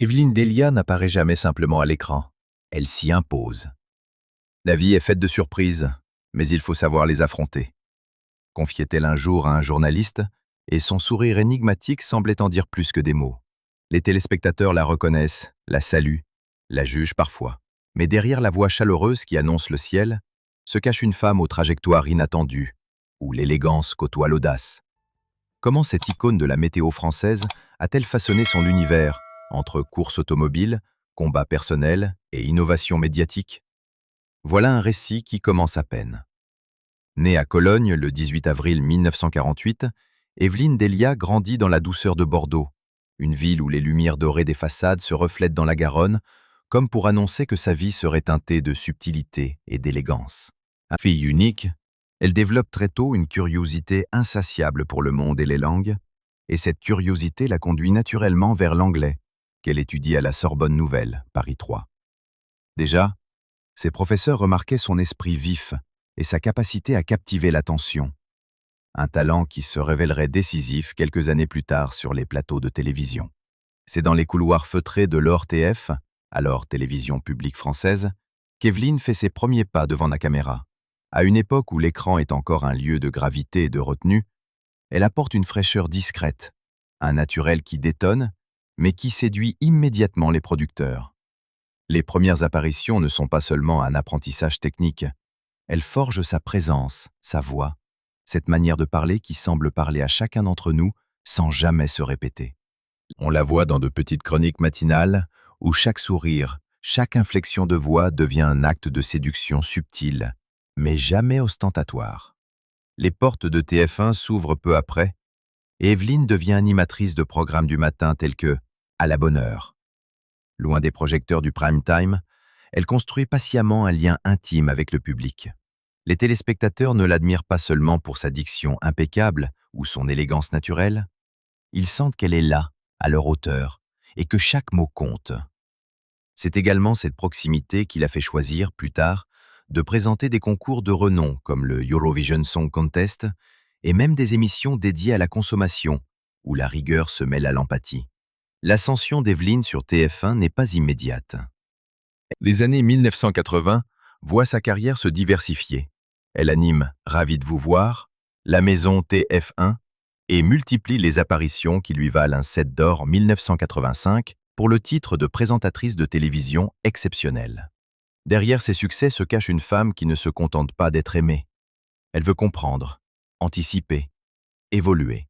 Evelyne Delia n'apparaît jamais simplement à l'écran. Elle s'y impose. La vie est faite de surprises, mais il faut savoir les affronter. Confiait-elle un jour à un journaliste, et son sourire énigmatique semblait en dire plus que des mots. Les téléspectateurs la reconnaissent, la saluent, la jugent parfois. Mais derrière la voix chaleureuse qui annonce le ciel, se cache une femme aux trajectoires inattendues, où l'élégance côtoie l'audace. Comment cette icône de la météo française a-t-elle façonné son univers, entre course automobile, combat personnel et innovation médiatique? Voilà un récit qui commence à peine. Née à Cologne le 18 avril 1948, Evelyne Delia grandit dans la douceur de Bordeaux, une ville où les lumières dorées des façades se reflètent dans la Garonne, comme pour annoncer que sa vie serait teintée de subtilité et d'élégance. Fille unique, elle développe très tôt une curiosité insatiable pour le monde et les langues, et cette curiosité la conduit naturellement vers l'anglais, qu'elle étudie à la Sorbonne Nouvelle, Paris 3. Déjà, ses professeurs remarquaient son esprit vif et sa capacité à captiver l'attention, un talent qui se révélerait décisif quelques années plus tard sur les plateaux de télévision. C'est dans les couloirs feutrés de l'ORTF, alors Télévision publique française, qu'Evelyne fait ses premiers pas devant la caméra. À une époque où l'écran est encore un lieu de gravité et de retenue, elle apporte une fraîcheur discrète, un naturel qui détonne, mais qui séduit immédiatement les producteurs. Les premières apparitions ne sont pas seulement un apprentissage technique, elles forgent sa présence, sa voix, cette manière de parler qui semble parler à chacun d'entre nous sans jamais se répéter. On la voit dans de petites chroniques matinales où chaque sourire, chaque inflexion de voix devient un acte de séduction subtil, mais jamais ostentatoire. Les portes de TF1 s'ouvrent peu après, et Evelyne devient animatrice de programmes du matin tels que « À la bonne heure ». Loin des projecteurs du prime time, elle construit patiemment un lien intime avec le public. Les téléspectateurs ne l'admirent pas seulement pour sa diction impeccable ou son élégance naturelle, ils sentent qu'elle est là, à leur hauteur, et que chaque mot compte. C'est également cette proximité qui l'a fait choisir, plus tard, de présenter des concours de renom comme le Eurovision Song Contest et même des émissions dédiées à la consommation, où la rigueur se mêle à l'empathie. L'ascension d'Evelyne sur TF1 n'est pas immédiate. Les années 1980 voient sa carrière se diversifier. Elle anime Ravi de vous voir, La Maison TF1 et multiplie les apparitions qui lui valent un 7 d'or en 1985 pour le titre de présentatrice de télévision exceptionnelle. Derrière ces succès se cache une femme qui ne se contente pas d'être aimée. Elle veut comprendre, anticiper, évoluer.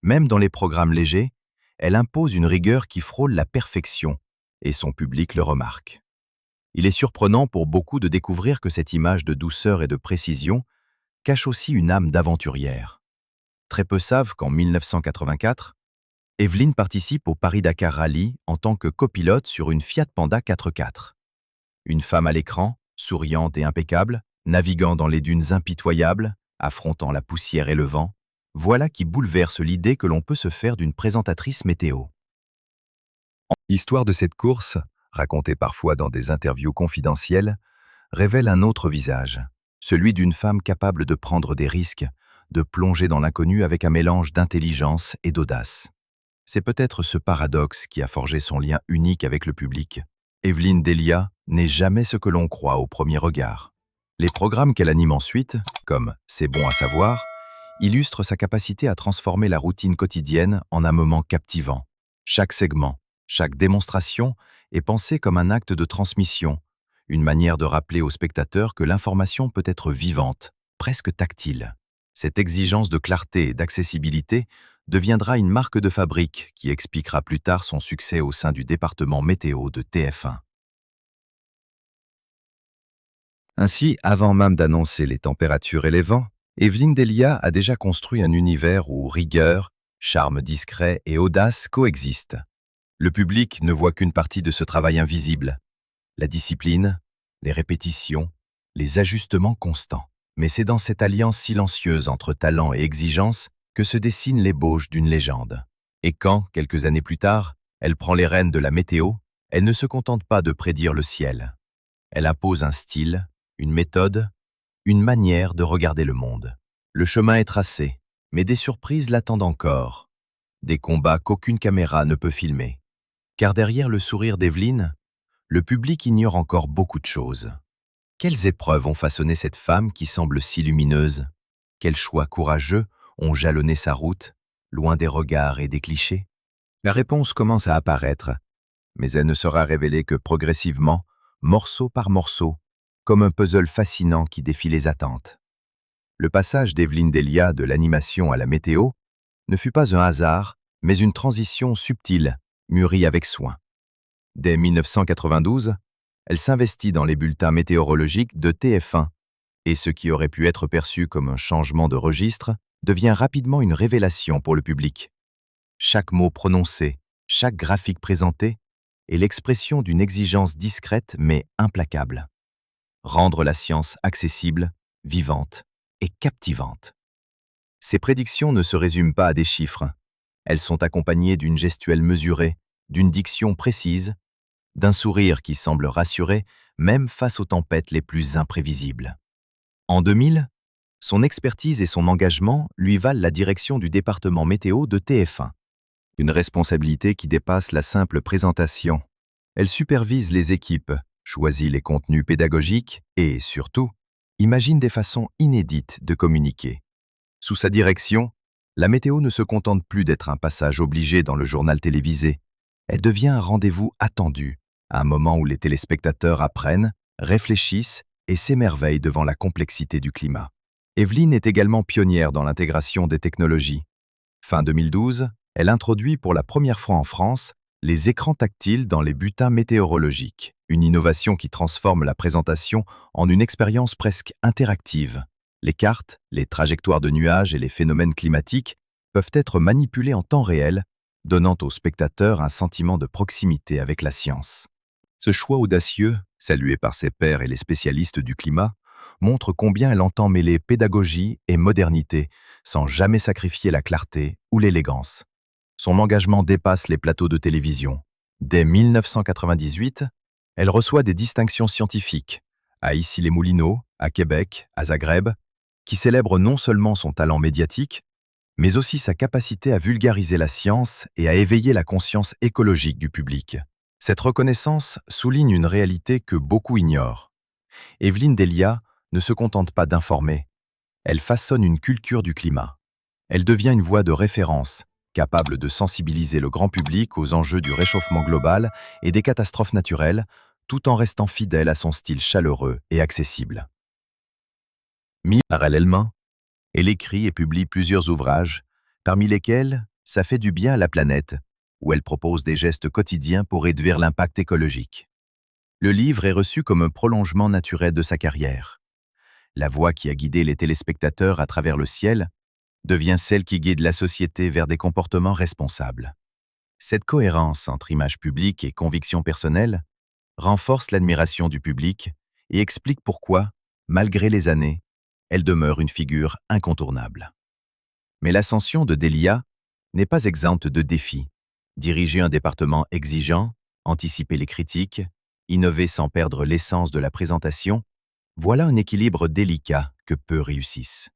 Même dans les programmes légers, elle impose une rigueur qui frôle la perfection, et son public le remarque. Il est surprenant pour beaucoup de découvrir que cette image de douceur et de précision cache aussi une âme d'aventurière. Très peu savent qu'en 1984, Evelyne participe au Paris-Dakar Rally en tant que copilote sur une Fiat Panda 4x4. Une femme à l'écran, souriante et impeccable, naviguant dans les dunes impitoyables, affrontant la poussière et le vent, voilà qui bouleverse l'idée que l'on peut se faire d'une présentatrice météo. L'histoire de cette course, racontée parfois dans des interviews confidentielles, révèle un autre visage, celui d'une femme capable de prendre des risques, de plonger dans l'inconnu avec un mélange d'intelligence et d'audace. C'est peut-être ce paradoxe qui a forgé son lien unique avec le public. Evelyne Delia n'est jamais ce que l'on croit au premier regard. Les programmes qu'elle anime ensuite, comme C'est bon à savoir, illustrent sa capacité à transformer la routine quotidienne en un moment captivant. Chaque segment, chaque démonstration est pensée comme un acte de transmission, une manière de rappeler aux spectateurs que l'information peut être vivante, presque tactile. Cette exigence de clarté et d'accessibilité deviendra une marque de fabrique qui expliquera plus tard son succès au sein du département météo de TF1. Ainsi, avant même d'annoncer les températures et les vents, Evelyne Delia a déjà construit un univers où rigueur, charme discret et audace coexistent. Le public ne voit qu'une partie de ce travail invisible, la discipline, les répétitions, les ajustements constants. Mais c'est dans cette alliance silencieuse entre talent et exigence que se dessine l'ébauche d'une légende. Et quand, quelques années plus tard, elle prend les rênes de la météo, elle ne se contente pas de prédire le ciel. Elle impose un style, une méthode, une manière de regarder le monde. Le chemin est tracé, mais des surprises l'attendent encore. Des combats qu'aucune caméra ne peut filmer. Car derrière le sourire d'Evelyne, le public ignore encore beaucoup de choses. Quelles épreuves ont façonné cette femme qui semble si lumineuse? Quels choix courageux ont jalonné sa route, loin des regards et des clichés? La réponse commence à apparaître, mais elle ne sera révélée que progressivement, morceau par morceau, comme un puzzle fascinant qui défie les attentes. Le passage d'Evelyne Delia de l'animation à la météo ne fut pas un hasard, mais une transition subtile, mûrie avec soin. Dès 1992, elle s'investit dans les bulletins météorologiques de TF1, et ce qui aurait pu être perçu comme un changement de registre devient rapidement une révélation pour le public. Chaque mot prononcé, chaque graphique présenté est l'expression d'une exigence discrète mais implacable. Rendre la science accessible, vivante et captivante. Ces prédictions ne se résument pas à des chiffres. Elles sont accompagnées d'une gestuelle mesurée, d'une diction précise, d'un sourire qui semble rassurer même face aux tempêtes les plus imprévisibles. En 2000, son expertise et son engagement lui valent la direction du département météo de TF1. Une responsabilité qui dépasse la simple présentation. Elle supervise les équipes, choisit les contenus pédagogiques et, surtout, imagine des façons inédites de communiquer. Sous sa direction, la météo ne se contente plus d'être un passage obligé dans le journal télévisé. Elle devient un rendez-vous attendu, un moment où les téléspectateurs apprennent, réfléchissent et s'émerveillent devant la complexité du climat. Evelyne est également pionnière dans l'intégration des technologies. Fin 2012, elle introduit pour la première fois en France les écrans tactiles dans les bulletins météorologiques, une innovation qui transforme la présentation en une expérience presque interactive. Les cartes, les trajectoires de nuages et les phénomènes climatiques peuvent être manipulés en temps réel, donnant aux spectateurs un sentiment de proximité avec la science. Ce choix audacieux, salué par ses pairs et les spécialistes du climat, montre combien elle entend mêler pédagogie et modernité, sans jamais sacrifier la clarté ou l'élégance. Son engagement dépasse les plateaux de télévision. Dès 1998, elle reçoit des distinctions scientifiques, à Issy-les-Moulineaux, à Québec, à Zagreb, qui célèbrent non seulement son talent médiatique, mais aussi sa capacité à vulgariser la science et à éveiller la conscience écologique du public. Cette reconnaissance souligne une réalité que beaucoup ignorent. Evelyne Delia ne se contente pas d'informer, elle façonne une culture du climat. Elle devient une voix de référence, capable de sensibiliser le grand public aux enjeux du réchauffement global et des catastrophes naturelles, tout en restant fidèle à son style chaleureux et accessible. Parallèlement, elle écrit et publie plusieurs ouvrages, parmi lesquels « Ça fait du bien à la planète », où elle propose des gestes quotidiens pour réduire l'impact écologique. Le livre est reçu comme un prolongement naturel de sa carrière. La voix qui a guidé les téléspectateurs à travers le ciel devient celle qui guide la société vers des comportements responsables. Cette cohérence entre image publique et conviction personnelle renforce l'admiration du public et explique pourquoi, malgré les années, elle demeure une figure incontournable. Mais l'ascension de Delia n'est pas exempte de défis. Diriger un département exigeant, anticiper les critiques, innover sans perdre l'essence de la présentation, voilà un équilibre délicat que peu réussissent.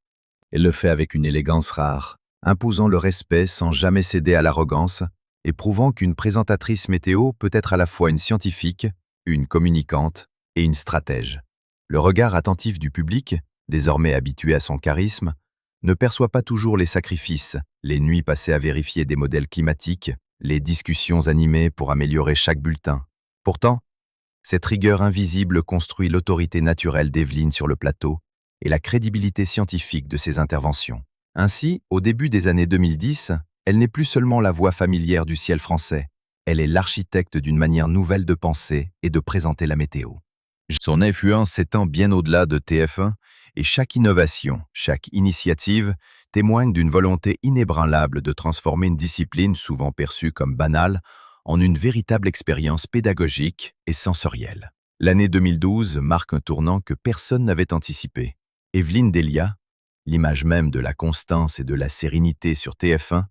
Elle le fait avec une élégance rare, imposant le respect sans jamais céder à l'arrogance et prouvant qu'une présentatrice météo peut être à la fois une scientifique, une communicante et une stratège. Le regard attentif du public, désormais habitué à son charisme, ne perçoit pas toujours les sacrifices, les nuits passées à vérifier des modèles climatiques, les discussions animées pour améliorer chaque bulletin. Pourtant, cette rigueur invisible construit l'autorité naturelle d'Evelyne sur le plateau et la crédibilité scientifique de ses interventions. Ainsi, au début des années 2010, elle n'est plus seulement la voix familière du ciel français, elle est l'architecte d'une manière nouvelle de penser et de présenter la météo. Son influence s'étend bien au-delà de TF1 et chaque innovation, chaque initiative témoigne d'une volonté inébranlable de transformer une discipline souvent perçue comme banale en une véritable expérience pédagogique et sensorielle. L'année 2012 marque un tournant que personne n'avait anticipé. Evelyne Delia, l'image même de la constance et de la sérénité sur TF1,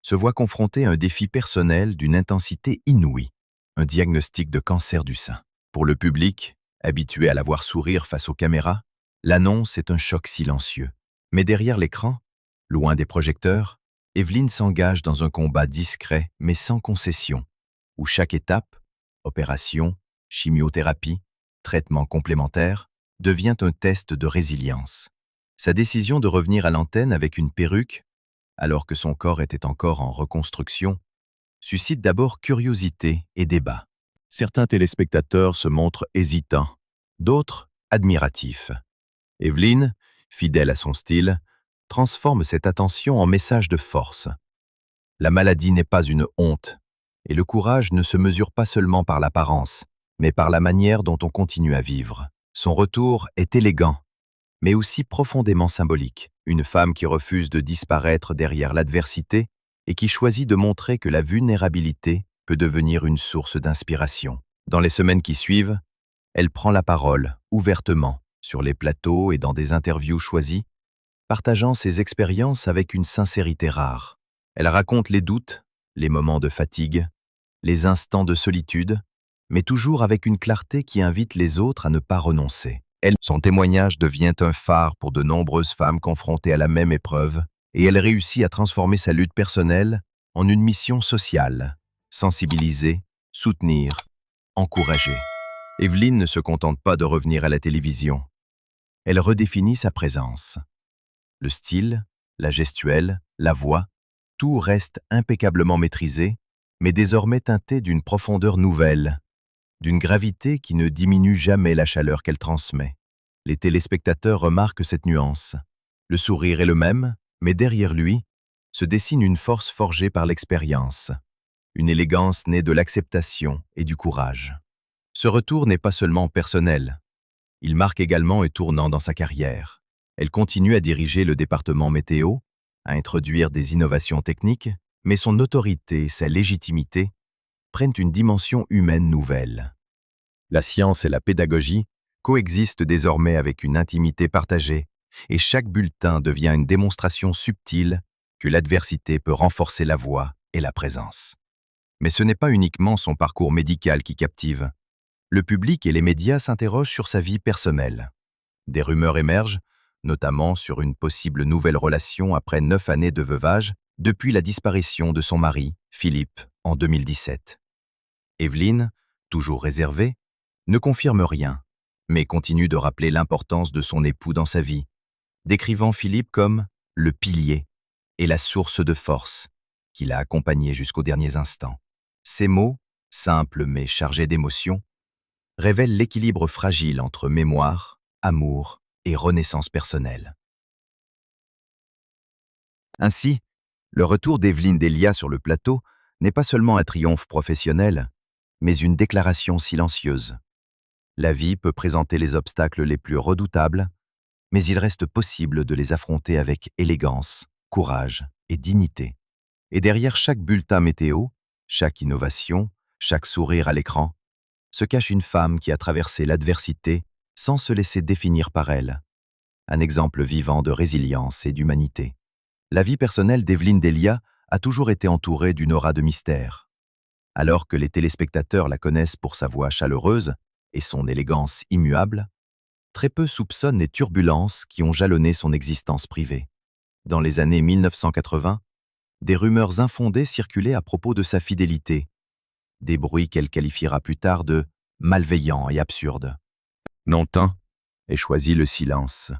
se voit confrontée à un défi personnel d'une intensité inouïe, un diagnostic de cancer du sein. Pour le public, habitué à la voir sourire face aux caméras, l'annonce est un choc silencieux. Mais derrière l'écran, loin des projecteurs, Evelyne s'engage dans un combat discret mais sans concession. où chaque étape, opération, chimiothérapie, traitement complémentaire, devient un test de résilience. Sa décision de revenir à l'antenne avec une perruque, alors que son corps était encore en reconstruction, suscite d'abord curiosité et débat. Certains téléspectateurs se montrent hésitants, d'autres admiratifs. Evelyne, fidèle à son style, transforme cette attention en message de force. La maladie n'est pas une honte, et le courage ne se mesure pas seulement par l'apparence, mais par la manière dont on continue à vivre. Son retour est élégant, mais aussi profondément symbolique. Une femme qui refuse de disparaître derrière l'adversité et qui choisit de montrer que la vulnérabilité peut devenir une source d'inspiration. Dans les semaines qui suivent, elle prend la parole, ouvertement, sur les plateaux et dans des interviews choisies, partageant ses expériences avec une sincérité rare. Elle raconte les doutes, les moments de fatigue, les instants de solitude, mais toujours avec une clarté qui invite les autres à ne pas renoncer. Son témoignage devient un phare pour de nombreuses femmes confrontées à la même épreuve, et elle réussit à transformer sa lutte personnelle en une mission sociale, sensibiliser, soutenir, encourager. Evelyne ne se contente pas de revenir à la télévision. Elle redéfinit sa présence. Le style, la gestuelle, la voix, tout reste impeccablement maîtrisé, mais désormais teinté d'une profondeur nouvelle, d'une gravité qui ne diminue jamais la chaleur qu'elle transmet. Les téléspectateurs remarquent cette nuance. Le sourire est le même, mais derrière lui se dessine une force forgée par l'expérience, une élégance née de l'acceptation et du courage. Ce retour n'est pas seulement personnel, il marque également un tournant dans sa carrière. Elle continue à diriger le département météo, à introduire des innovations techniques, mais son autorité et sa légitimité prennent une dimension humaine nouvelle. La science et la pédagogie coexistent désormais avec une intimité partagée, et chaque bulletin devient une démonstration subtile que l'adversité peut renforcer la voix et la présence. Mais ce n'est pas uniquement son parcours médical qui captive. Le public et les médias s'interrogent sur sa vie personnelle. Des rumeurs émergent, notamment sur une possible nouvelle relation après 9 années de veuvage depuis la disparition de son mari, Philippe, en 2017. Evelyne, toujours réservée, ne confirme rien, mais continue de rappeler l'importance de son époux dans sa vie, décrivant Philippe comme le pilier et la source de force qui l'a accompagné jusqu'aux derniers instants. Ces mots, simples mais chargés d'émotion, révèlent l'équilibre fragile entre mémoire, amour et renaissance personnelle. Ainsi, le retour d'Evelyne Delia sur le plateau n'est pas seulement un triomphe professionnel, mais une déclaration silencieuse. La vie peut présenter les obstacles les plus redoutables, mais il reste possible de les affronter avec élégance, courage et dignité. Et derrière chaque bulletin météo, chaque innovation, chaque sourire à l'écran, se cache une femme qui a traversé l'adversité sans se laisser définir par elle. Un exemple vivant de résilience et d'humanité. La vie personnelle d'Evelyne Delia a toujours été entourée d'une aura de mystère. Alors que les téléspectateurs la connaissent pour sa voix chaleureuse et son élégance immuable, très peu soupçonnent les turbulences qui ont jalonné son existence privée. Dans les années 1980, des rumeurs infondées circulaient à propos de sa fidélité, des bruits qu'elle qualifiera plus tard de malveillants et absurdes. Nantin ait choisi le silence,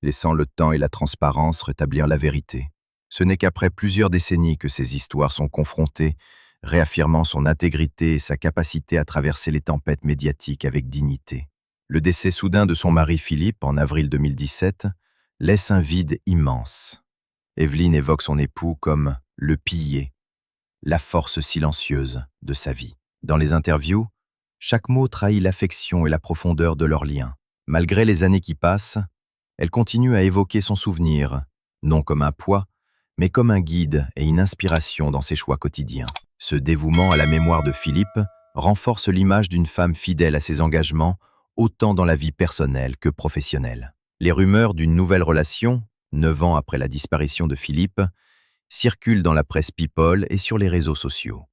laissant le temps et la transparence rétablir la vérité. Ce n'est qu'après plusieurs décennies que ces histoires sont confrontées, réaffirmant son intégrité et sa capacité à traverser les tempêtes médiatiques avec dignité. Le décès soudain de son mari Philippe en avril 2017 laisse un vide immense. Evelyne évoque son époux comme le pilier, la force silencieuse de sa vie. Dans les interviews, chaque mot trahit l'affection et la profondeur de leur lien. Malgré les années qui passent, elle continue à évoquer son souvenir, non comme un poids, mais comme un guide et une inspiration dans ses choix quotidiens. Ce dévouement à la mémoire de Philippe renforce l'image d'une femme fidèle à ses engagements, autant dans la vie personnelle que professionnelle. Les rumeurs d'une nouvelle relation, 9 ans après la disparition de Philippe, circulent dans la presse people et sur les réseaux sociaux.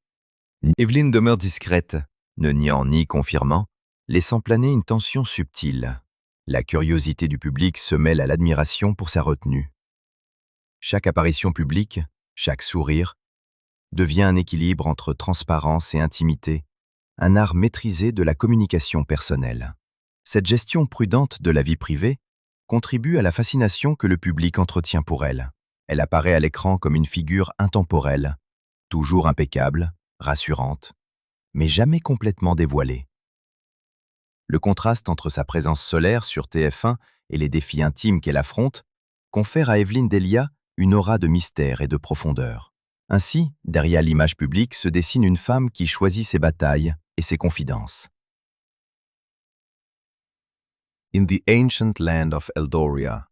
Evelyne demeure discrète, ne niant ni confirmant, laissant planer une tension subtile. La curiosité du public se mêle à l'admiration pour sa retenue. Chaque apparition publique, chaque sourire, devient un équilibre entre transparence et intimité, un art maîtrisé de la communication personnelle. Cette gestion prudente de la vie privée contribue à la fascination que le public entretient pour elle. Elle apparaît à l'écran comme une figure intemporelle, toujours impeccable, rassurante, mais jamais complètement dévoilée. Le contraste entre sa présence solaire sur TF1 et les défis intimes qu'elle affronte confère à Evelyne Delia une aura de mystère et de profondeur. Ainsi, derrière l'image publique se dessine une femme qui choisit ses batailles et ses confidences. In the ancient land of Eldoria,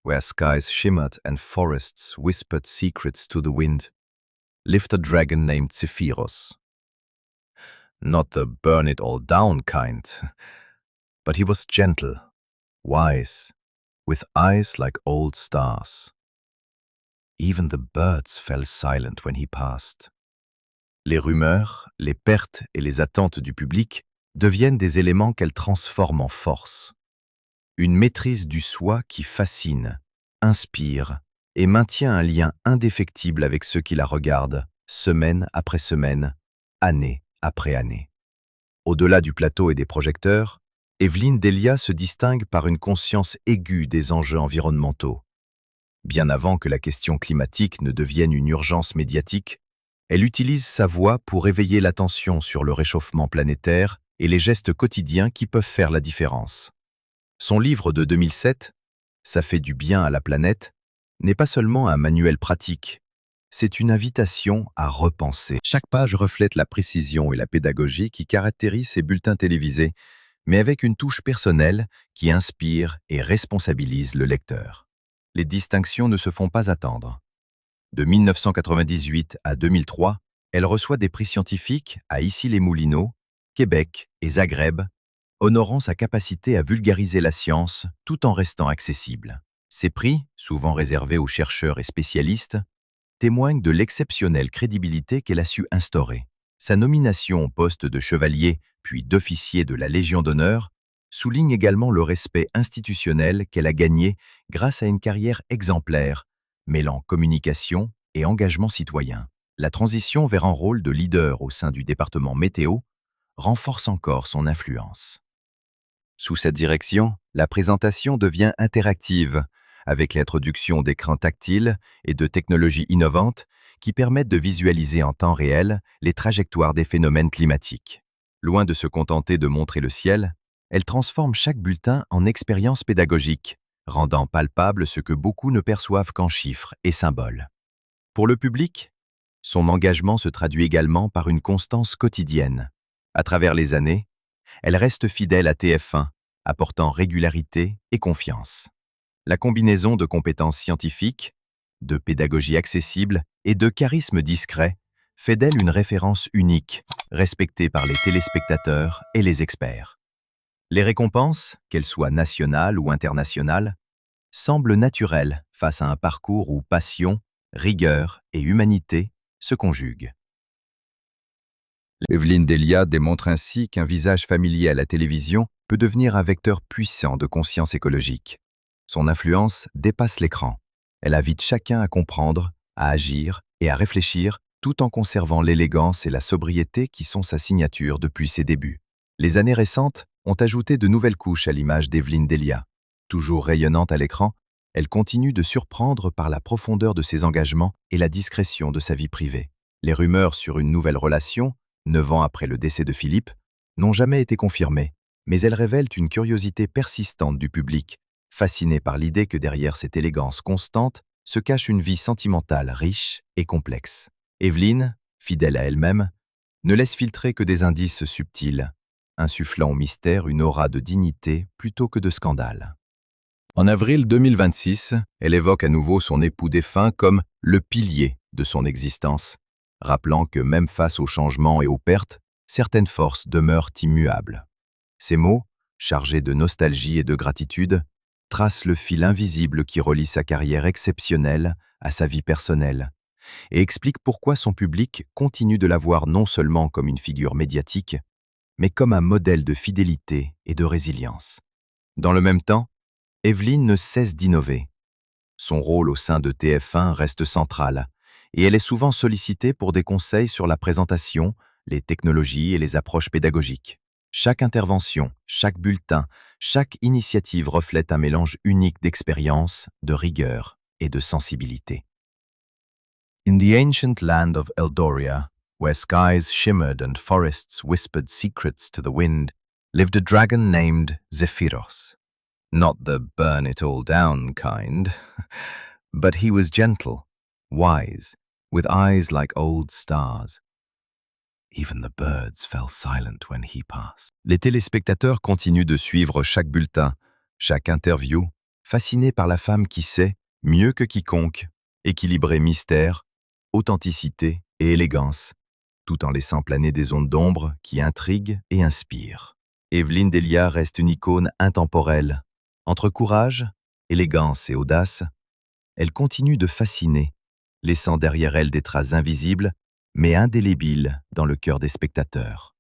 where skies shimmered and forests whispered secrets to the wind, lived a dragon named Zephyros. Not the burn-it-all-down kind, but he was gentle, wise, with eyes like old stars. Even the birds fell silent when he passed. Les rumeurs, les pertes et les attentes du public deviennent des éléments qu'elle transforme en force. Une maîtrise du soi qui fascine, inspire et maintient un lien indéfectible avec ceux qui la regardent, semaine après semaine, année après année. Au-delà du plateau et des projecteurs, Evelyne Delia se distingue par une conscience aiguë des enjeux environnementaux. Bien avant que la question climatique ne devienne une urgence médiatique, elle utilise sa voix pour éveiller l'attention sur le réchauffement planétaire et les gestes quotidiens qui peuvent faire la différence. Son livre de 2007, « Ça fait du bien à la planète », n'est pas seulement un manuel pratique, c'est une invitation à repenser. Chaque page reflète la précision et la pédagogie qui caractérisent ces bulletins télévisés, mais avec une touche personnelle qui inspire et responsabilise le lecteur. Les distinctions ne se font pas attendre. De 1998 à 2003, elle reçoit des prix scientifiques à Issy-les-Moulineaux, Québec et Zagreb, honorant sa capacité à vulgariser la science tout en restant accessible. Ces prix, souvent réservés aux chercheurs et spécialistes, témoignent de l'exceptionnelle crédibilité qu'elle a su instaurer. Sa nomination au poste de chevalier puis d'officier de la Légion d'honneur souligne également le respect institutionnel qu'elle a gagné grâce à une carrière exemplaire, mêlant communication et engagement citoyen. La transition vers un rôle de leader au sein du département météo renforce encore son influence. Sous cette direction, la présentation devient interactive, avec l'introduction d'écrans tactiles et de technologies innovantes qui permettent de visualiser en temps réel les trajectoires des phénomènes climatiques. Loin de se contenter de montrer le ciel, elle transforme chaque bulletin en expérience pédagogique, rendant palpable ce que beaucoup ne perçoivent qu'en chiffres et symboles. Pour le public, son engagement se traduit également par une constance quotidienne. À travers les années, elle reste fidèle à TF1, apportant régularité et confiance. La combinaison de compétences scientifiques, de pédagogie accessible et de charisme discret fait d'elle une référence unique, respectée par les téléspectateurs et les experts. Les récompenses, qu'elles soient nationales ou internationales, semblent naturelles face à un parcours où passion, rigueur et humanité se conjuguent. Evelyne Delia démontre ainsi qu'un visage familier à la télévision peut devenir un vecteur puissant de conscience écologique. Son influence dépasse l'écran. Elle invite chacun à comprendre, à agir et à réfléchir tout en conservant l'élégance et la sobriété qui sont sa signature depuis ses débuts. Les années récentes ont ajouté de nouvelles couches à l'image d'Evelyne Delia. Toujours rayonnante à l'écran, elle continue de surprendre par la profondeur de ses engagements et la discrétion de sa vie privée. Les rumeurs sur une nouvelle relation, 9 ans après le décès de Philippe, n'ont jamais été confirmées, mais elles révèlent une curiosité persistante du public, fasciné par l'idée que derrière cette élégance constante se cache une vie sentimentale riche et complexe. Evelyne, fidèle à elle-même, ne laisse filtrer que des indices subtils, insufflant au mystère une aura de dignité plutôt que de scandale. En avril 2026, elle évoque à nouveau son époux défunt comme le pilier de son existence, rappelant que même face aux changements et aux pertes, certaines forces demeurent immuables. Ces mots, chargés de nostalgie et de gratitude, tracent le fil invisible qui relie sa carrière exceptionnelle à sa vie personnelle et expliquent pourquoi son public continue de la voir non seulement comme une figure médiatique, mais comme un modèle de fidélité et de résilience. Dans le même temps, Evelyne ne cesse d'innover. Son rôle au sein de TF1 reste central et elle est souvent sollicitée pour des conseils sur la présentation, les technologies et les approches pédagogiques. Chaque intervention, chaque bulletin, chaque initiative reflète un mélange unique d'expérience, de rigueur et de sensibilité. In the ancient land of Eldoria, where skies shimmered and forests whispered secrets to the wind, lived a dragon named Zephyros. Not the burn it all down kind, but he was gentle, wise, with eyes like old stars. Even the birds fell silent when he passed. Les téléspectateurs continuent de suivre chaque bulletin, chaque interview, fascinés par la femme qui sait, mieux que quiconque, équilibrer mystère, authenticité et élégance, tout en laissant planer des ondes d'ombre qui intriguent et inspirent. Evelyne Delia reste une icône intemporelle. Entre courage, élégance et audace, elle continue de fasciner, laissant derrière elle des traces invisibles, mais indélébiles dans le cœur des spectateurs.